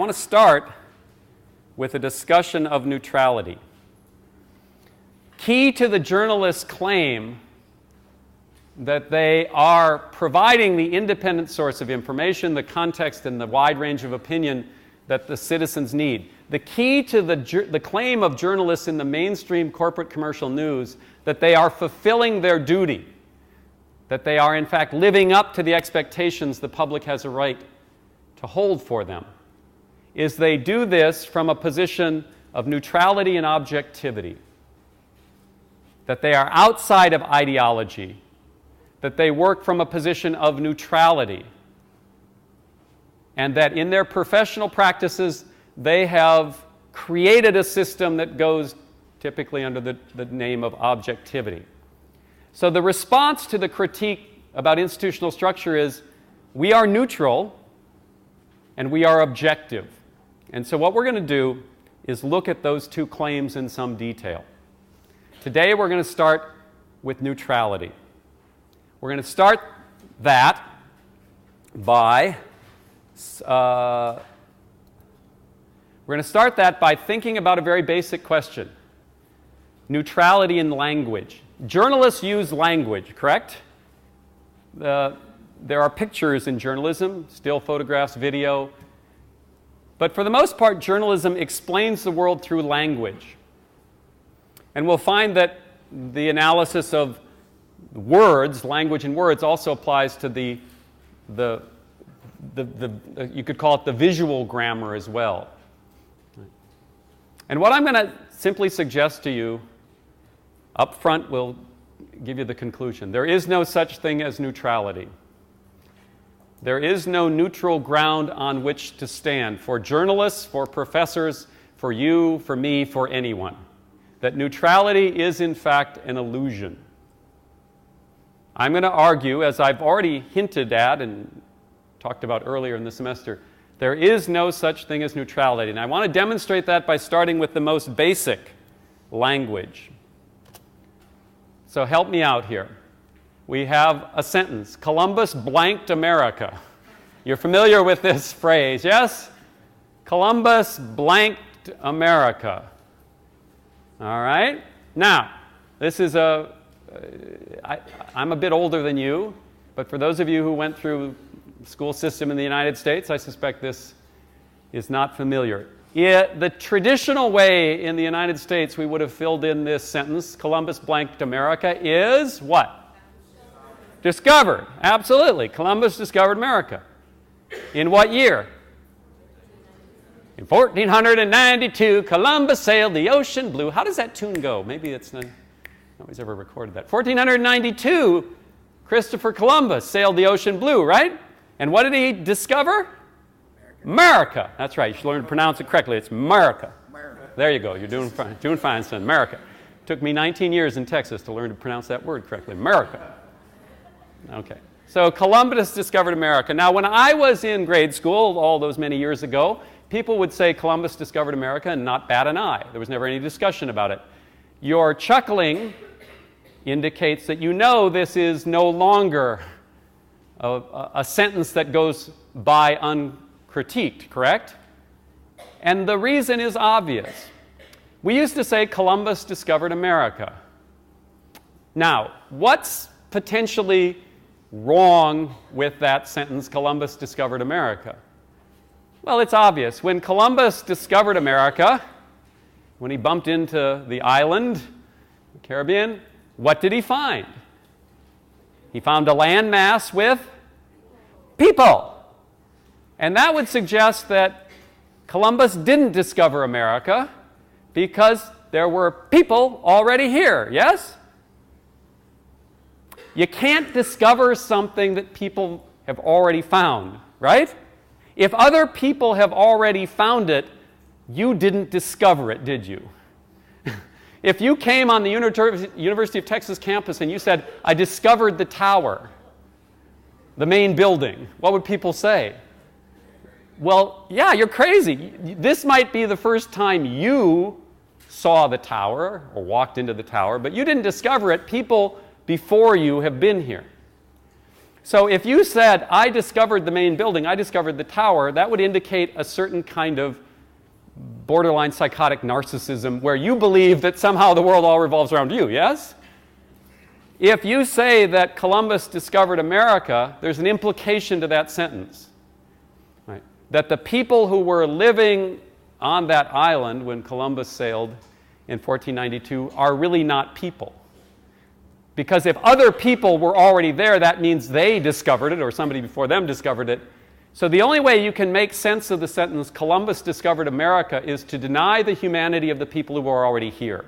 want to start with a discussion of neutrality. Key to the journalist's claim that they are providing the independent source of information, the context, and the wide range of opinion that the citizens need. The key to the claim of journalists in the mainstream corporate commercial news that they are fulfilling their duty, that they are in fact living up to the expectations the public has a right to hold for them, is they do this from a position of neutrality and objectivity, that they are outside of ideology, that they work from a position of neutrality, and that in their professional practices they have created a system that goes typically under the name of objectivity. So the response to the critique about institutional structure is we are neutral and we are objective. And so what we're going to do is look at those two claims in some detail. Today we're going to start with neutrality. We're going to start that by thinking about a very basic question. Neutrality in language. Journalists use language, correct? There are pictures in journalism, still photographs, video. But for the most part, journalism explains the world through language. And we'll find that the analysis of words, language and words, also applies to the you could call it the visual grammar as well. And what I'm going to simply suggest to you up front will give you the conclusion. There is no such thing as neutrality. There is no neutral ground on which to stand for journalists, for professors, for you, for me, for anyone. That neutrality is in fact an illusion. I'm going to argue, as I've already hinted at and talked about earlier in the semester, there is no such thing as neutrality. And I want to demonstrate that by starting with the most basic language. So help me out here. We have a sentence, Columbus blanked America. You're familiar with this phrase, yes? Columbus blanked America. All right? Now, this is I'm a bit older than you, but for those of you who went through the school system in the United States, I suspect this is not familiar. The traditional way in the United States we would have filled in this sentence, Columbus blanked America, is what? Discovered. Absolutely. Columbus discovered America. In what year? In 1492, Columbus sailed the ocean blue. How does that tune go? Maybe it's not, nobody's ever recorded that. 1492, Christopher Columbus sailed the ocean blue, right? And what did he discover? America. That's right. You should learn to pronounce it correctly. It's America. There you go. You're doing fine, son. America. It took me 19 years in Texas to learn to pronounce that word correctly. America. Okay. So Columbus discovered America. Now, when I was in grade school all those many years ago, people would say Columbus discovered America and not bat an eye. There was never any discussion about it. Your chuckling indicates that you know this is no longer a sentence that goes by uncritiqued, correct? And the reason is obvious. We used to say Columbus discovered America. Now, what's potentially wrong with that sentence, Columbus discovered America? Well, it's obvious. When Columbus discovered America, when he bumped into the island, the Caribbean, what did he find? He found a landmass with people. And that would suggest that Columbus didn't discover America because there were people already here, yes? You can't discover something that people have already found, right? If other people have already found it, you didn't discover it, did you? If you came on the University of Texas campus and you said, I discovered the tower, the main building, what would people say? Well, yeah, you're crazy. This might be the first time you saw the tower or walked into the tower, but you didn't discover it. People before you have been here. So if you said, I discovered the main building, I discovered the tower, that would indicate a certain kind of borderline psychotic narcissism where you believe that somehow the world all revolves around you, yes? If you say that Columbus discovered America, there's an implication to that sentence, right? That the people who were living on that island when Columbus sailed in 1492 are really not people. Because if other people were already there, that means they discovered it or somebody before them discovered it. So the only way you can make sense of the sentence, Columbus discovered America, is to deny the humanity of the people who were already here.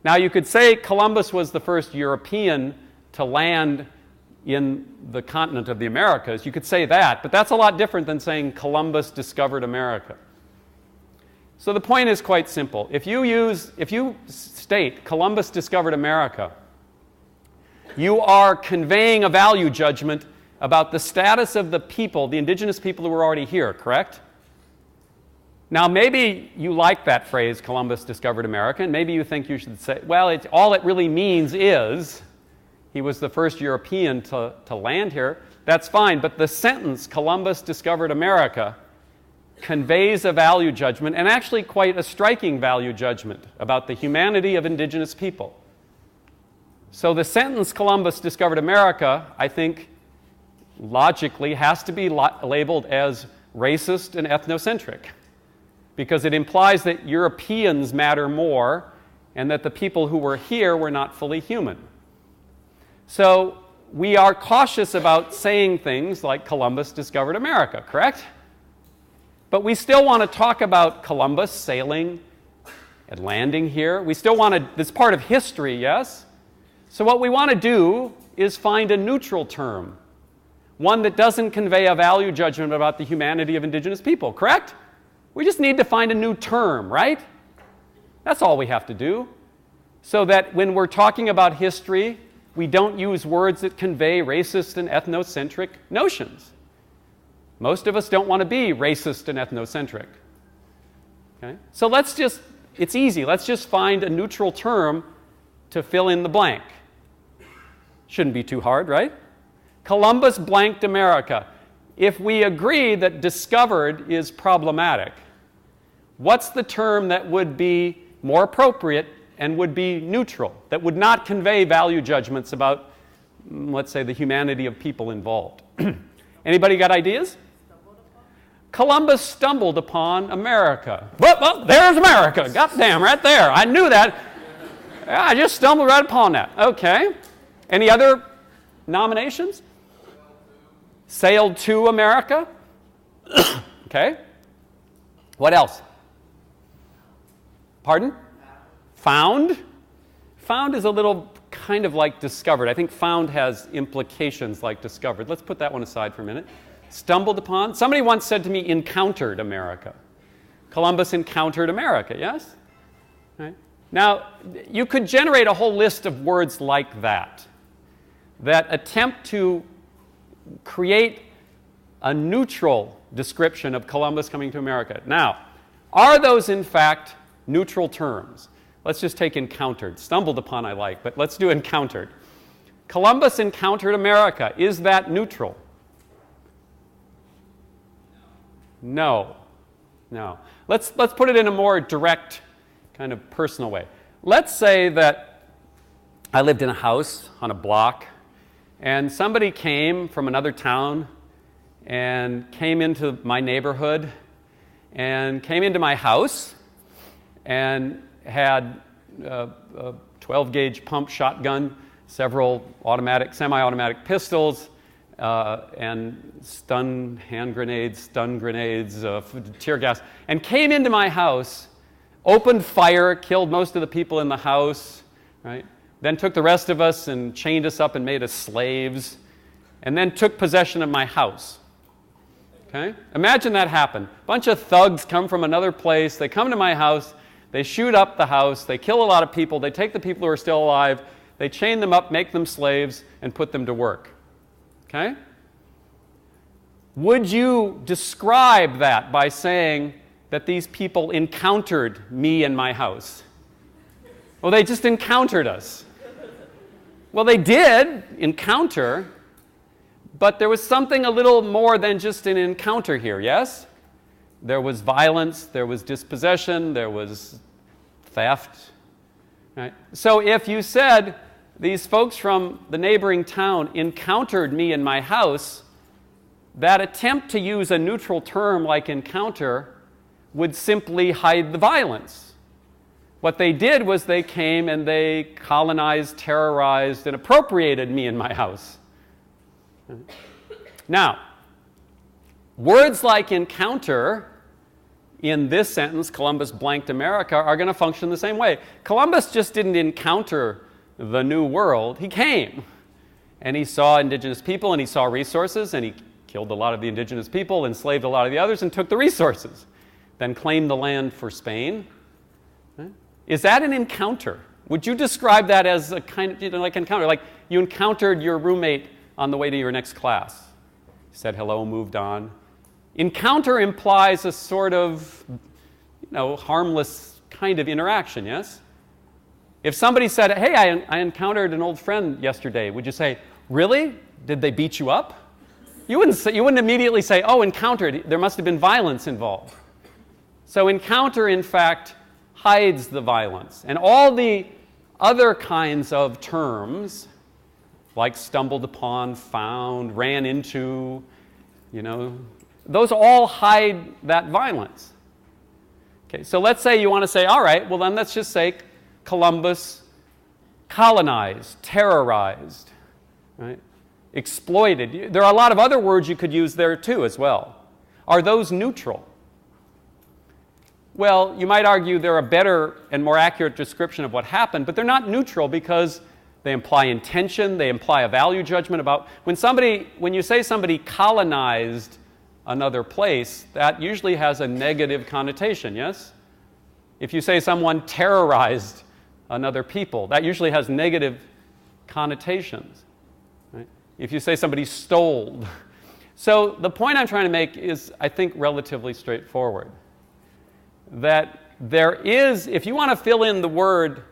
Now you could say Columbus was the first European to land in the continent of the Americas. You could say that, but that's a lot different than saying Columbus discovered America. So the point is quite simple. If you state Columbus discovered America, you are conveying a value judgment about the status of the people, the indigenous people who were already here, correct? Now, maybe you like that phrase, Columbus discovered America, and maybe you think you should say, well, all it really means is he was the first European to land here. That's fine, but the sentence, Columbus discovered America, conveys a value judgment, and actually quite a striking value judgment about the humanity of indigenous people. So the sentence, Columbus discovered America, I think, logically has to be labeled as racist and ethnocentric, because it implies that Europeans matter more and that the people who were here were not fully human. So we are cautious about saying things like Columbus discovered America, correct? But we still want to talk about Columbus sailing and landing here. We still want to, this part of history, yes? So what we want to do is find a neutral term, one that doesn't convey a value judgment about the humanity of indigenous people, correct? We just need to find a new term, right? That's all we have to do. So that when we're talking about history, we don't use words that convey racist and ethnocentric notions. Most of us don't want to be racist and ethnocentric. Okay? So it's easy. Let's just find a neutral term to fill in the blank. Shouldn't be too hard, right? Columbus blanked America. If we agree that discovered is problematic, what's the term that would be more appropriate and would be neutral, that would not convey value judgments about, let's say, the humanity of people involved? Anybody got ideas? Columbus stumbled upon America. Well, there's America. Goddamn, right there. I knew that. I just stumbled right upon that. Okay. Any other nominations? Sailed to America. Okay. What else? Pardon? Found. Found is a little kind of like discovered. I think found has implications like discovered. Let's put that one aside for a minute. Stumbled upon. Somebody once said to me, encountered America. Columbus encountered America, yes? Right. Now, you could generate a whole list of words like that attempt to create a neutral description of Columbus coming to America. Now, are those in fact neutral terms? Let's just take encountered. Stumbled upon I like, but let's do encountered. Columbus encountered America. Is that neutral? No. No. Let's put it in a more direct, kind of personal way. Let's say that I lived in a house on a block, and somebody came from another town and came into my neighborhood and came into my house and had a 12-gauge pump shotgun, several semi-automatic pistols, and hand grenades, stun grenades, tear gas, and came into my house, opened fire, killed most of the people in the house, right? Then took the rest of us and chained us up and made us slaves, and then took possession of my house. Okay? Imagine that happened. A bunch of thugs come from another place, they come to my house, they shoot up the house, they kill a lot of people, they take the people who are still alive, they chain them up, make them slaves, and put them to work. Okay? Would you describe that by saying that these people encountered me and my house? Well, they just encountered us. Well, they did encounter, But there was something a little more than just an encounter here, yes? There was violence, there was dispossession, there was theft. Right? So if you said, these folks from the neighboring town encountered me in my house, that attempt to use a neutral term like encounter would simply hide the violence. What they did was they came and they colonized, terrorized, and appropriated me in my house. Now, words like encounter in this sentence, Columbus blanked America, are going to function the same way. Columbus just didn't encounter the New World. He came, and he saw indigenous people, and he saw resources, and he killed a lot of the indigenous people, enslaved a lot of the others, and took the resources. Then claimed the land for Spain. Is that an encounter? Would you describe that as a kind of, like encounter? Like you encountered your roommate on the way to your next class. Said hello, moved on. Encounter implies a sort of, harmless kind of interaction, yes? If somebody said, hey, I encountered an old friend yesterday, would you say, really? Did they beat you up? You wouldn't immediately say, oh, encountered. There must have been violence involved. So encounter, in fact, hides the violence. And all the other kinds of terms, like stumbled upon, found, ran into, those all hide that violence. Okay, so let's say you want to say, all right, well then let's just say Columbus colonized, terrorized, right? Exploited. There are a lot of other words you could use there too as well. Are those neutral? Well, you might argue they're a better and more accurate description of what happened, but they're not neutral because they imply intention, they imply a value judgment about when you say somebody colonized another place, that usually has a negative connotation, yes? If you say someone terrorized another people, that usually has negative connotations. Right? If you say somebody stole. So the point I'm trying to make is, I think, relatively straightforward. That there is, if you want to fill in the word,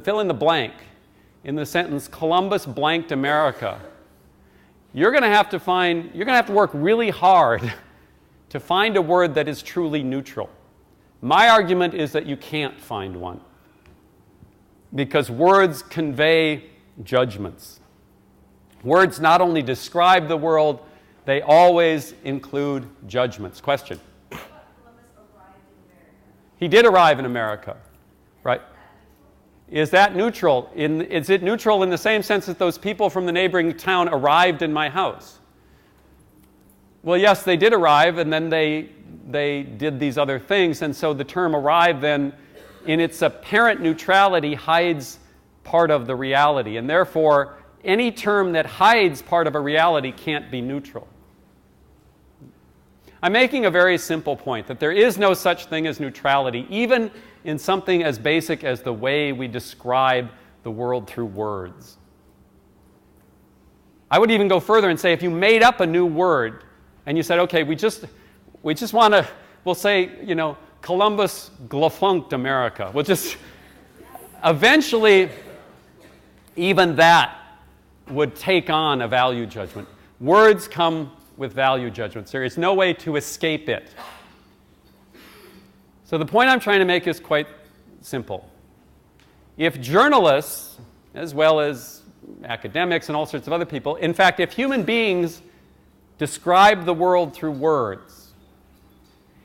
fill in the blank in the sentence, Columbus blanked America, you're going to have to work really hard to find a word that is truly neutral. My argument is that you can't find one because words convey judgments. Words not only describe the world, they always include judgments. Question? He did arrive in America, right? Is that neutral? Is it neutral in the same sense that those people from the neighboring town arrived in my house? Well, yes, they did arrive, and then they did these other things, and so the term arrive then, in its apparent neutrality, hides part of the reality, and therefore, any term that hides part of a reality can't be neutral. I'm making a very simple point, that there is no such thing as neutrality, even in something as basic as the way we describe the world through words. I would even go further and say if you made up a new word and you said, okay, we just want to, we'll say, Columbus glaffunked America. We'll just, eventually, even that would take on a value judgment. Words come with value judgments. There is no way to escape it. So the point I'm trying to make is quite simple. If journalists, as well as academics and all sorts of other people, in fact, if human beings describe the world through words,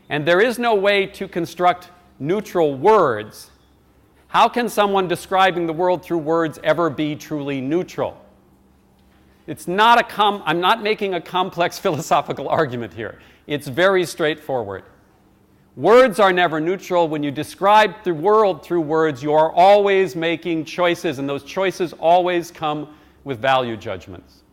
and there is no way to construct neutral words, how can someone describing the world through words ever be truly neutral? It's not I'm not making a complex philosophical argument here. It's very straightforward. Words are never neutral. When you describe the world through words, you are always making choices, and those choices always come with value judgments.